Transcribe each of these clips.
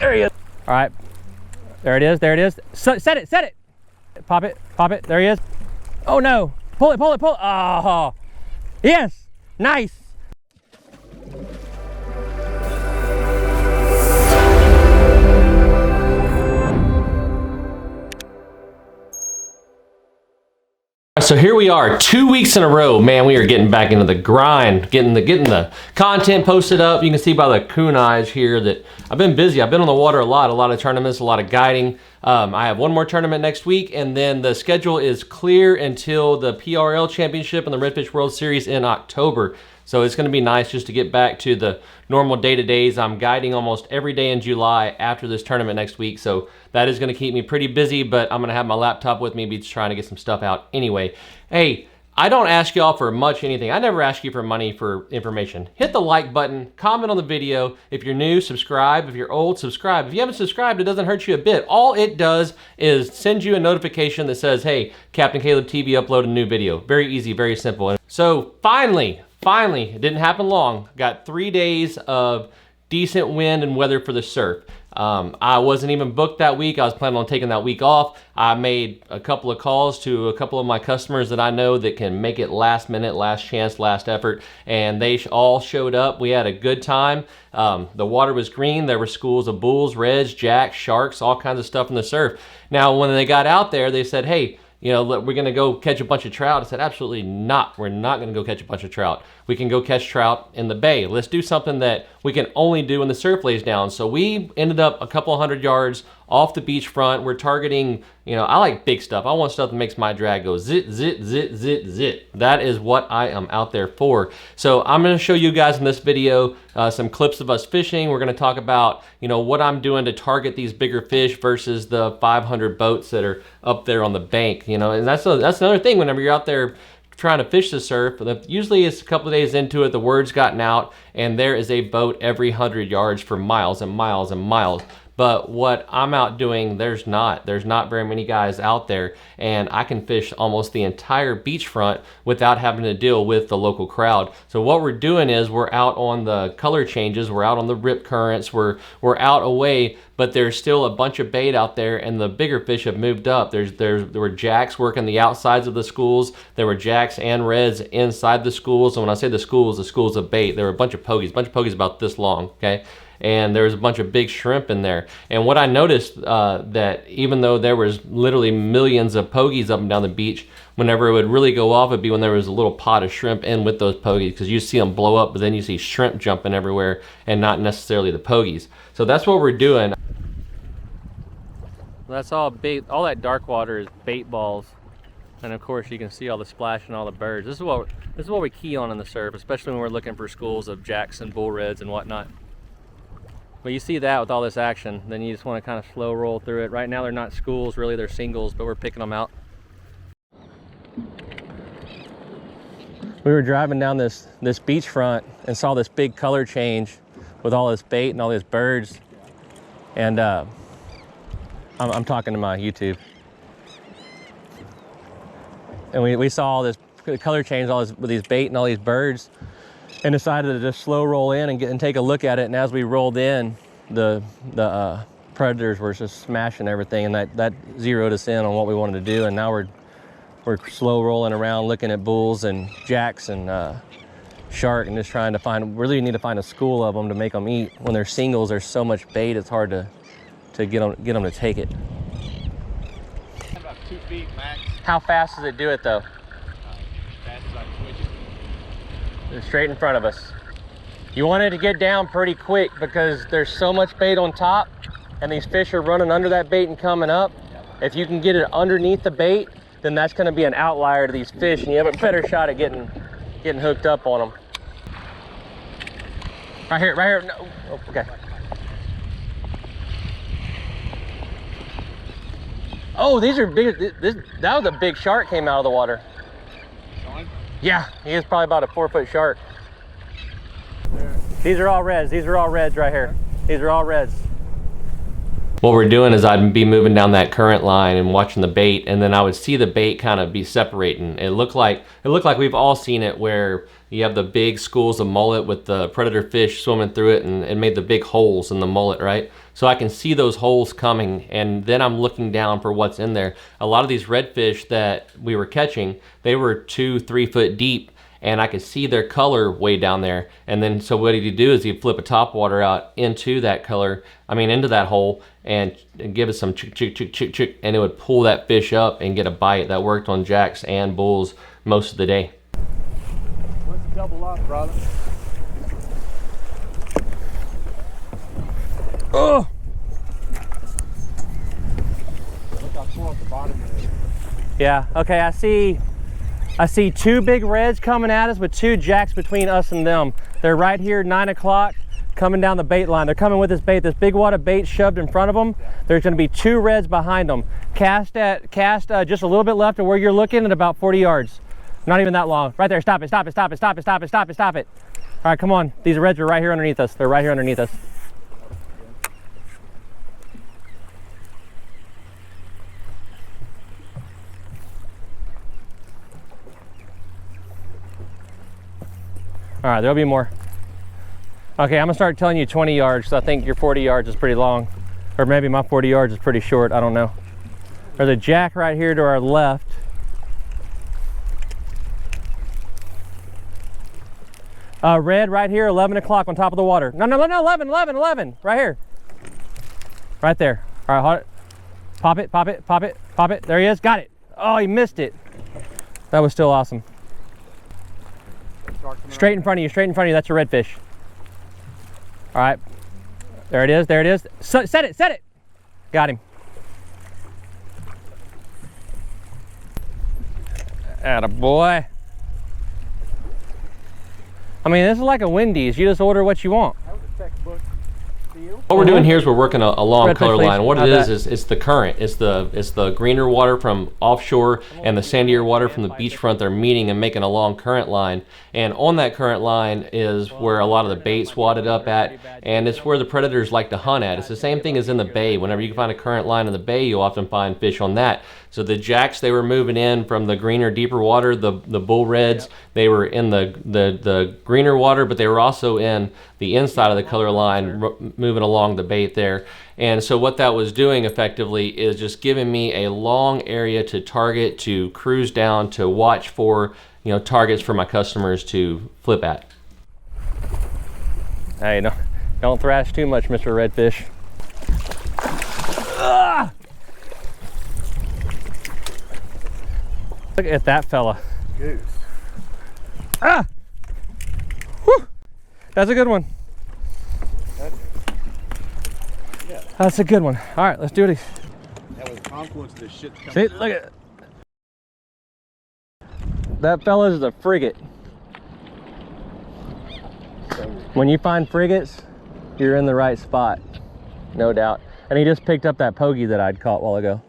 There he is. All right. There it is. There it is. Set it. Set it. Pop it. Pop it. There he is. Oh no. Pull it. Pull it. Pull it. Oh. Yes. Nice. So here we are, 2 weeks in a row. Man, we are getting back into the grind, getting the content posted up. You can see by the coon eyes here that I've been busy. I've been on the water a lot of tournaments, a lot of guiding. I have one more tournament next week, and then the schedule is clear until the PRL Championship and the Redfish World Series in October. So it's going to be nice just to get back to the normal day-to-days. I'm guiding almost every day in July after this tournament next week, so that is going to keep me pretty busy, but I'm going to have my laptop with me, be trying to get some stuff out anyway. Hey, I don't ask y'all for much anything. I never ask you for money for information. Hit the like button, comment on the video. If you're new, subscribe. If you're old, subscribe. If you haven't subscribed, it doesn't hurt you a bit. All it does is send you a notification that says, hey, Captain Caleb TV uploaded a new video. Very easy, very simple. So finally, it didn't happen long. Got 3 days of decent wind and weather for the surf. I wasn't even booked that week. I was planning on taking that week off. I made a couple of calls to a couple of my customers that I know that can make it last minute, last chance, last effort, and they all showed up. We had a good time. The water was green. There were schools of bulls, reds, jacks, sharks, all kinds of stuff in the surf. Now, when they got out there, they said, hey, you know, we're going to go catch a bunch of trout. I said, absolutely not. We're not going to go catch a bunch of trout. We can go catch trout in the bay. Let's do something that we can only do when the surf lays down. So we ended up a couple 100 yards off the beachfront. We're targeting, you know, I like big stuff. I want stuff that makes my drag go zit, zit, zit, zit, zit. That is what I am out there for. So I'm going to show you guys in this video some clips of us fishing. We're going to talk about, you know, what I'm doing to target these bigger fish versus the 500 boats that are up there on the bank, you know, and that's another thing whenever you're out there trying to fish the surf. Usually it's a couple of days into it, the word's gotten out, and there is a boat every 100 yards for miles and miles and miles. But what I'm out doing, there's not very many guys out there, and I can fish almost the entire beachfront without having to deal with the local crowd. So what we're doing is we're out on the color changes, we're out on the rip currents, we're out away, but there's still a bunch of bait out there, and the bigger fish have moved up. There were jacks working the outsides of the schools. There were jacks and reds inside the schools. And when I say the schools of bait, there were a bunch of pogies about this long, okay? And there was a bunch of big shrimp in there. And what I noticed, that even though there was literally millions of pogies up and down the beach, whenever it would really go off, it'd be when there was a little pot of shrimp in with those pogies, because you see them blow up, but then you see shrimp jumping everywhere and not necessarily the pogies. So that's what we're doing. That's all bait. All that dark water is bait balls. And of course you can see all the splash and all the birds. This is what we key on in the surf, especially when we're looking for schools of jacks and bull reds and whatnot. But you see that with all this action, then you just want to kind of slow roll through it. Right now they're not schools, really they're singles, but we're picking them out. We were driving down this beachfront and saw this big color change with all this bait and all these birds. And I'm talking to my YouTube. And we saw all this color change, all this with these bait and all these birds, and decided to just slow roll in and take a look at it. And as we rolled in, the predators were just smashing everything, and that zeroed us in on what we wanted to do. And now we're slow rolling around looking at bulls and jacks and shark, and just trying to find, really need to find a school of them to make them eat. When they're singles, there's so much bait, it's hard to get them to take it. About 2 feet max. How fast does it do it though? Fast as I can switch it. They're straight in front of us. You want it to get down pretty quick because there's so much bait on top, and these fish are running under that bait and coming up. If you can get it underneath the bait, then that's going to be an outlier to these fish, and you have a better shot at getting hooked up on them. Right here. No. Oh, okay. Oh, these are big. That was a big shark came out of the water. Yeah, he is probably about a 4-foot shark. These are all reds. These are all reds right here. These are all reds. What we're doing is I'd be moving down that current line and watching the bait, and then I would see the bait kind of be separating. It looked like we've all seen it, where you have the big schools of mullet with the predator fish swimming through it, and it made the big holes in the mullet, right? so I can see those holes coming, and then I'm looking down for what's in there. A lot of these redfish that we were catching, they were 2-3 foot deep, and I could see their color way down there. And then so what he'd do is he'd flip a topwater out into that color, into that hole, and give it some chick, chick, chick, chick, chick, and it would pull that fish up and get a bite. That worked on jacks and bulls most of the day. Let's double up, brother. Oh! Look how cool at the bottom there. Yeah, okay, I see 2 big reds coming at us with 2 jacks between us and them. They're right here, 9 o'clock, coming down the bait line. They're coming with this bait, this big wad of bait shoved in front of them. There's gonna be 2 reds behind them. Cast just a little bit left of where you're looking at about 40 yards. Not even that long. Right there, stop it, stop it, stop it, stop it, stop it, stop it, stop it. All right, come on. These reds are right here underneath us. They're right here underneath us. All right, there'll be more. Okay, I'm gonna start telling you 20 yards, so I think your 40 yards is pretty long. Or maybe my 40 yards is pretty short, I don't know. There's a jack right here to our left. Red right here, 11 o'clock on top of the water. No, 11, right here. Right there. All right, hold it. Pop it, pop it, pop it, pop it. There he is, got it. Oh, he missed it. That was still awesome. Straight in front of you, straight in front of you, that's a redfish. All right, there it is, there it is. Set it. Got him. Attaboy. This is like a Wendy's. You just order what you want. That was a textbook deal. What we're doing here is we're working a long Redfish, color line. What please. it is it's the current. It's the greener water from offshore and the sandier water from the beachfront. They're meeting and making a long current line. And on that current line is where a lot of the bait's wadded up at, and it's where the predators like to hunt at. It's the same thing as in the bay. Whenever you can find a current line in the bay, you'll often find fish on that. So the jacks, they were moving in from the greener, deeper water. The bull reds, they were in the greener water, but they were also in the inside of the color line, moving along the bait there. And so what that was doing effectively is just giving me a long area to target, to cruise down, to watch for, targets for my customers to flip at. Hey, no, don't thrash too much, Mr. Redfish. Ah! Look at that fella. Goose. Ah! Whew. That's a good one. That's a good one. All right, let's do it. That was a confluence of this shit coming See, out. look at it. That fella is a frigate. When you find frigates, you're in the right spot, no doubt. And he just picked up that pogie that I'd caught a while ago.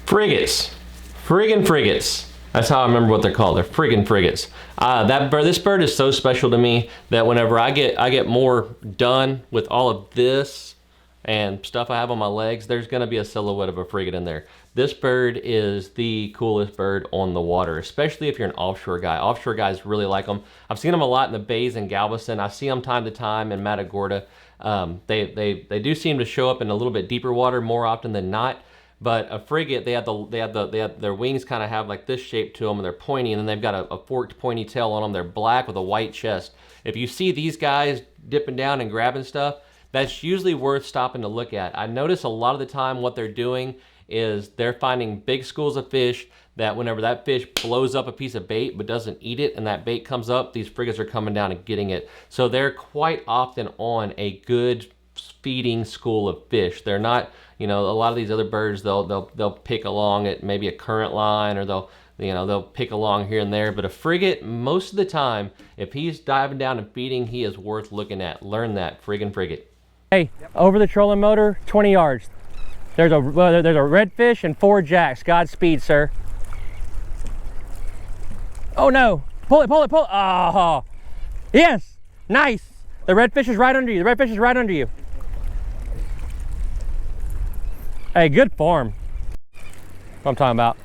Frigates. Friggin' frigates. That's how I remember what they're called. They're friggin' frigates. This bird is so special to me that whenever I get more done with all of this and stuff I have on my legs, there's gonna be a silhouette of a frigate in there. This bird is the coolest bird on the water, especially if you're an offshore guy. Offshore guys really like them. I've seen them a lot in the bays in Galveston. I see them time to time in Matagorda. They do seem to show up in a little bit deeper water more often than not. But a frigate, they have their wings kind of have like this shape to them, and they're pointy, and then they've got a forked pointy tail on them. They're black with a white chest. If you see these guys dipping down and grabbing stuff, that's usually worth stopping to look at. I notice a lot of the time what they're doing is they're finding big schools of fish that whenever that fish blows up a piece of bait but doesn't eat it and that bait comes up, these frigates are coming down and getting it. So they're quite often on a good feeding school of fish. They're not, a lot of these other birds, they'll pick along at maybe a current line, or they'll pick along here and there. But a frigate, most of the time, if he's diving down and feeding, he is worth looking at. Learn that, friggin' frigate. Hey, over the trolling motor, 20 yards. There's a redfish and 4 jacks. Godspeed, sir. Oh no, pull it. Oh, yes, nice. The redfish is right under you. Hey, good form. What I'm talking about.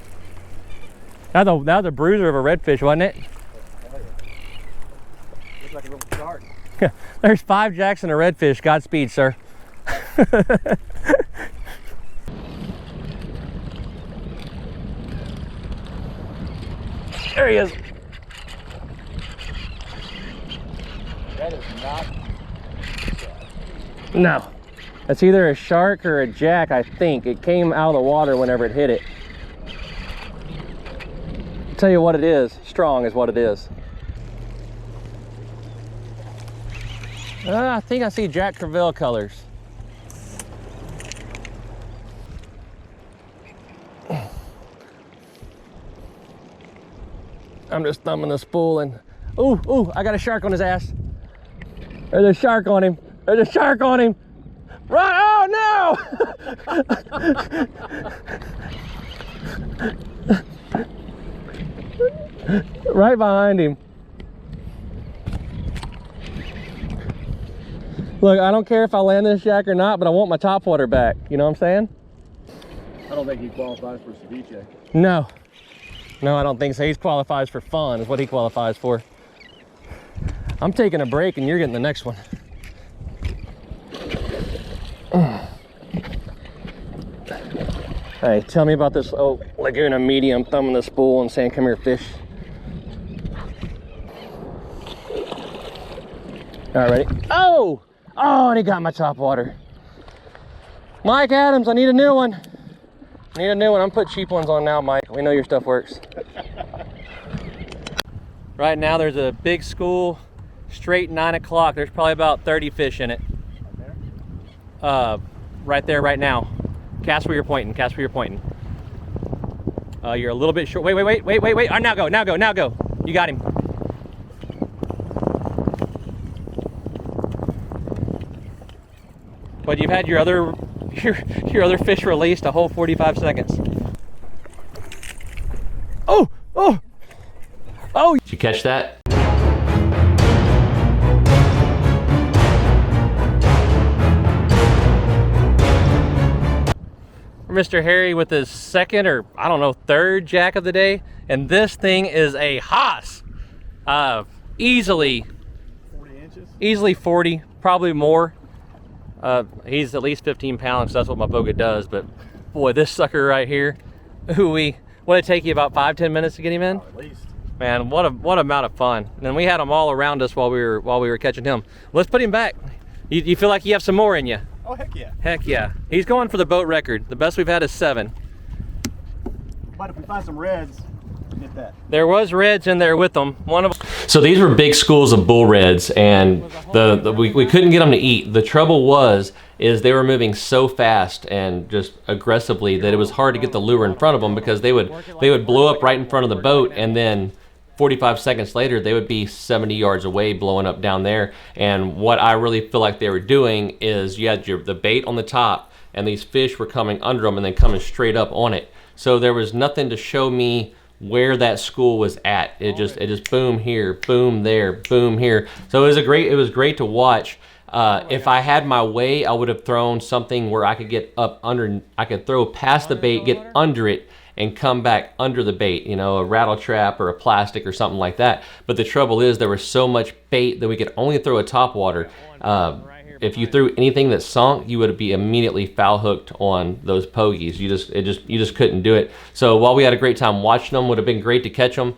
That was a bruiser of a redfish, wasn't it? Looks like a little shark. There's 5 jacks and a redfish. Godspeed, sir. There he is. That is not. No. It's either a shark or a jack, I think. It came out of the water whenever it hit it. I'll tell you what it is. Strong is what it is. I think I see Jack Crevalle colors. I'm just thumbing the spool and, ooh, I got a shark on his ass. There's a shark on him. There's a shark on him. Run, oh no! Right behind him. Look, I don't care if I land this jack or not, but I want my topwater back. You know what I'm saying? I don't think he qualifies for ceviche. No. No, I don't think so. He qualifies for fun, is what he qualifies for. I'm taking a break and you're getting the next one. Hey, tell me about this Laguna medium, thumbing the spool and saying, come here, fish. All right, ready? Oh, and he got my topwater. Mike Adams, I need a new one. I need a new one. I'm putting cheap ones on now, Mike. We know your stuff works. Right now, there's a big school, straight 9 o'clock. There's probably about 30 fish in it. Right there, right now. Cast where you're pointing, cast where you're pointing. You're a little bit short. Wait. Oh, now go. You got him. But you've had your other fish released a whole 45 seconds. Oh! Did you catch that? Mr. Harry with his second or I don't know third jack of the day, and this thing is a Haas. Easily 40 inches. Easily 40, probably more. He's at least 15 pounds. That's what my boga does. But boy, this sucker right here, what did it take you about 5-10 minutes to get him in? Oh, at least. Man, what amount of fun! And we had them all around us while we were catching him. Let's put him back. You feel like you have some more in you? Oh, heck yeah. Heck yeah. He's going for the boat record. The best we've had is 7. But if we find some reds, get that. There was reds in there with them. So these were big schools of bull reds, and we couldn't get them to eat. The trouble is they were moving so fast and just aggressively that it was hard to get the lure in front of them, because they would blow up right in front of the boat, and then 45 seconds later they would be 70 yards away blowing up down there. And what I really feel like they were doing is you had the bait on the top, and these fish were coming under them and then coming straight up on it. So there was nothing to show me where that school was at. It just boom here, boom there, boom here. So it was great to watch. If I had my way, I would have thrown something where I could get up under, I could throw past the bait, get under it, and come back under the bait, you know, a rattle trap or a plastic or something like that. But the trouble is there was so much bait that we could only throw a topwater. If you threw anything that sunk, you would be immediately foul hooked on those pogies. You just couldn't do it. So while we had a great time watching them, would have been great to catch them.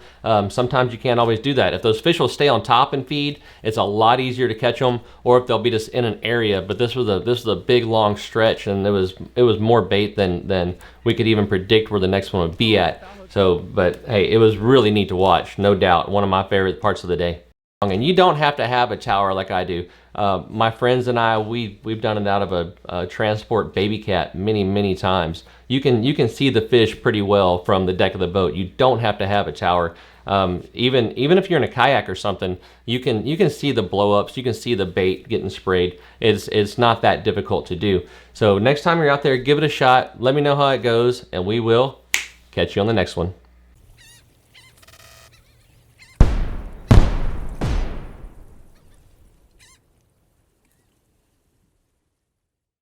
Sometimes you can't always do that. If those fish will stay on top and feed, it's a lot easier to catch them, or if they'll be just in an area. But this was a big long stretch, and it was more bait than we could even predict where the next one would be at. So, but hey, it was really neat to watch, no doubt. One of my favorite parts of the day. And you don't have to have a tower like I do. My friends and I, we've done it out of a transport baby cat many times. You can see the fish pretty well from the deck of the boat. You don't have to have a tower. Even if you're in a kayak or something, you can see the blow-ups. You can see the bait getting sprayed. It's not that difficult to do. So next time you're out there, give it a shot. Let me know how it goes, and we will catch you on the next one.